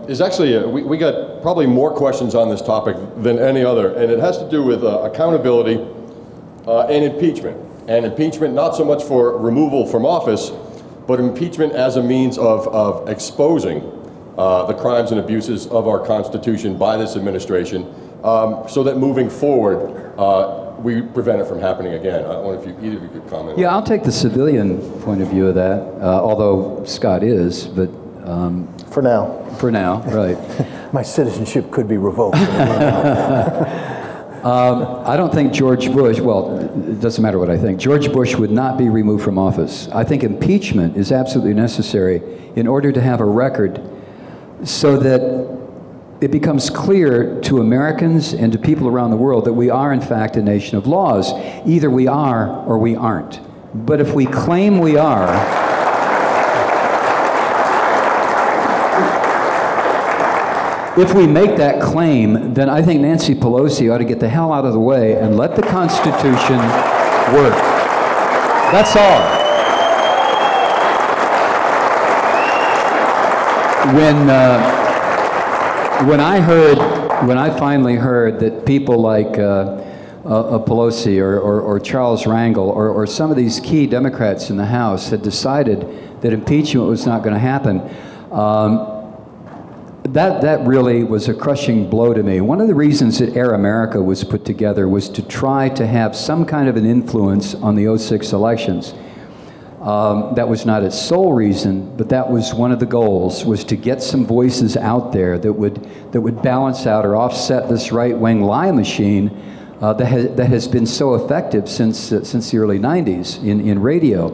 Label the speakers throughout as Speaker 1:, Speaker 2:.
Speaker 1: is actually, we got probably more questions on this topic than any other, and it has to do with accountability and impeachment. And impeachment not so much for removal from office, but impeachment as a means of exposing the crimes and abuses of our Constitution by this administration, so that moving forward, we prevent it from happening again. I wonder if either of you could comment.
Speaker 2: Yeah, I'll take the civilian point of view of that, although Scott is, but...
Speaker 3: for now.
Speaker 2: For now, right.
Speaker 3: My citizenship could be revoked.
Speaker 2: I don't think George Bush, well, it doesn't matter what I think, George Bush would not be removed from office. I think impeachment is absolutely necessary in order to have a record so that it becomes clear to Americans and to people around the world that we are, in fact, a nation of laws. Either we are or we aren't. But if we claim we are, if we make that claim, then I think Nancy Pelosi ought to get the hell out of the way and let the Constitution work. That's all. When I finally heard that people like Pelosi or Charles Rangel or some of these key Democrats in the House had decided that impeachment was not going to happen, that really was a crushing blow to me. One of the reasons that Air America was put together was to try to have some kind of an influence on the '06 elections. That was not its sole reason, but that was one of the goals, was to get some voices out there that would balance out or offset this right-wing lie machine that has been so effective since the early '90s in radio.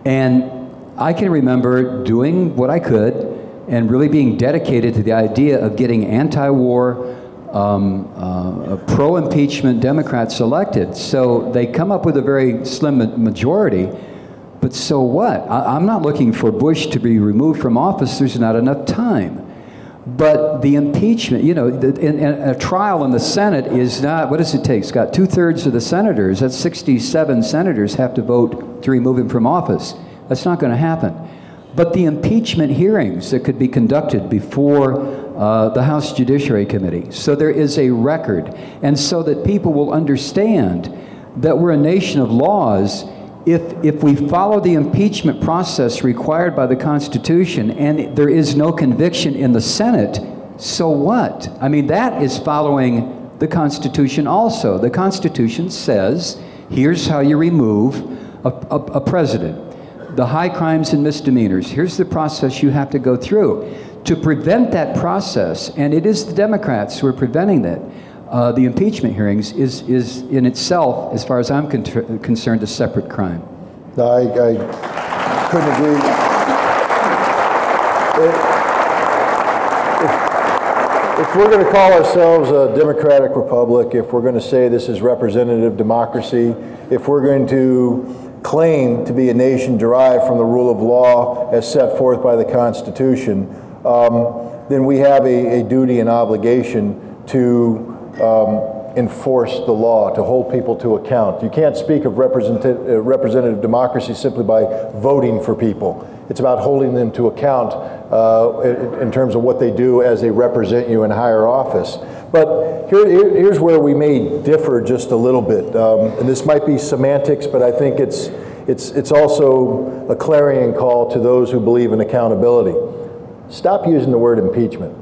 Speaker 2: And I can remember doing what I could and really being dedicated to the idea of getting anti-war, pro-impeachment Democrats elected. So they come up with a very slim majority, but so what? I'm not looking for Bush to be removed from office. There's not enough time. But the impeachment, you know, in a trial in the Senate is not, what does it take? It's got 2/3 of the senators, that's 67 senators have to vote to remove him from office. That's not going to happen. But the impeachment hearings that could be conducted before the House Judiciary Committee, so there is a record, and so that people will understand that we're a nation of laws. If we follow the impeachment process required by the Constitution and there is no conviction in the Senate, so what? I mean, that is following the Constitution also. The Constitution says, here's how you remove a president. The high crimes and misdemeanors, here's the process you have to go through. To prevent that process, and it is the Democrats who are preventing that, the impeachment hearings is in itself, as far as I'm concerned, a separate crime.
Speaker 3: No, I couldn't agree. If we're going to call ourselves a democratic republic, if we're going to say this is representative democracy, if we're going to claim to be a nation derived from the rule of law as set forth by the Constitution, then we have a duty and obligation to enforce the law, to hold people to account. You can't speak of representative democracy simply by voting for people. It's about holding them to account in terms of what they do as they represent you in higher office. But here's where we may differ just a little bit, and this might be semantics, but I think it's also a clarion call to those who believe in accountability. Stop using the word impeachment.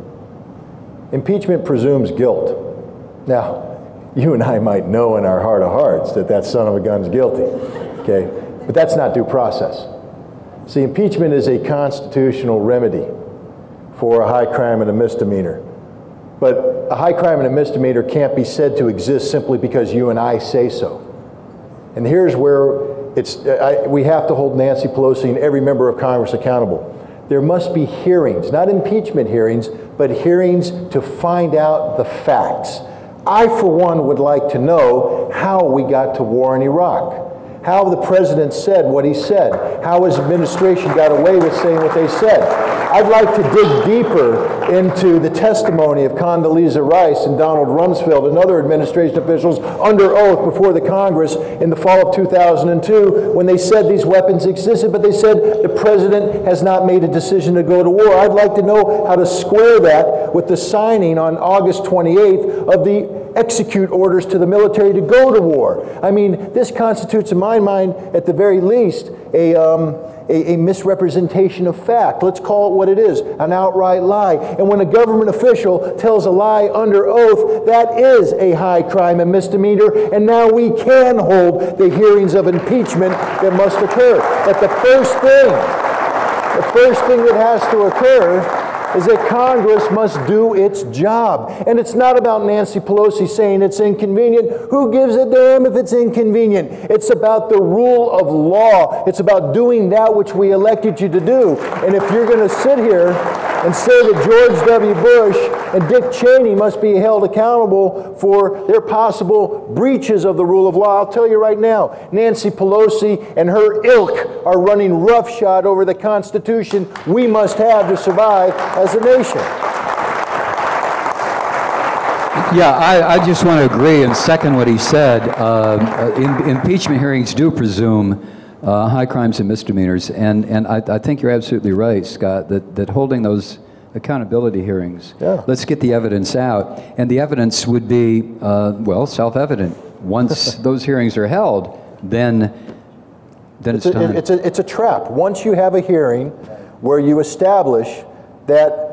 Speaker 3: Impeachment presumes guilt. Now, you and I might know in our heart of hearts that that son of a gun's guilty, okay? But that's not due process. See, impeachment is a constitutional remedy for a high crime and a misdemeanor. But a high crime and a misdemeanor can't be said to exist simply because you and I say so. And here's where we have to hold Nancy Pelosi and every member of Congress accountable. There must be hearings, not impeachment hearings, but hearings to find out the facts. I, for one, would like to know how we got to war in Iraq, how the president said what he said, how his administration got away with saying what they said. I'd like to dig deeper into the testimony of Condoleezza Rice and Donald Rumsfeld and other administration officials under oath before the Congress in the fall of 2002 when they said these weapons existed, but they said the president has not made a decision to go to war. I'd like to know how to square that with the signing on August 28th of the execute orders to the military to go to war. I mean, this constitutes, in my mind, at the very least, a misrepresentation of fact. Let's call it what it is, an outright lie. And when a government official tells a lie under oath, that is a high crime and misdemeanor, and now we can hold the hearings of impeachment that must occur. But the first thing that has to occur is that Congress must do its job. And it's not about Nancy Pelosi saying it's inconvenient. Who gives a damn if it's inconvenient? It's about the rule of law. It's about doing that which we elected you to do. And if you're going to sit here and say that George W. Bush and Dick Cheney must be held accountable for their possible breaches of the rule of law, I'll tell you right now, Nancy Pelosi and her ilk are running roughshod over the Constitution we must have to survive as a nation.
Speaker 2: Yeah, I just want to agree and second what he said. Impeachment hearings do presume high crimes and misdemeanors, and I think you're absolutely right, Scott, that holding those accountability hearings, let's get the evidence out, and the evidence would be, well, self-evident. Once those hearings are held, then it's time.
Speaker 3: It's a trap. Once you have a hearing where you establish that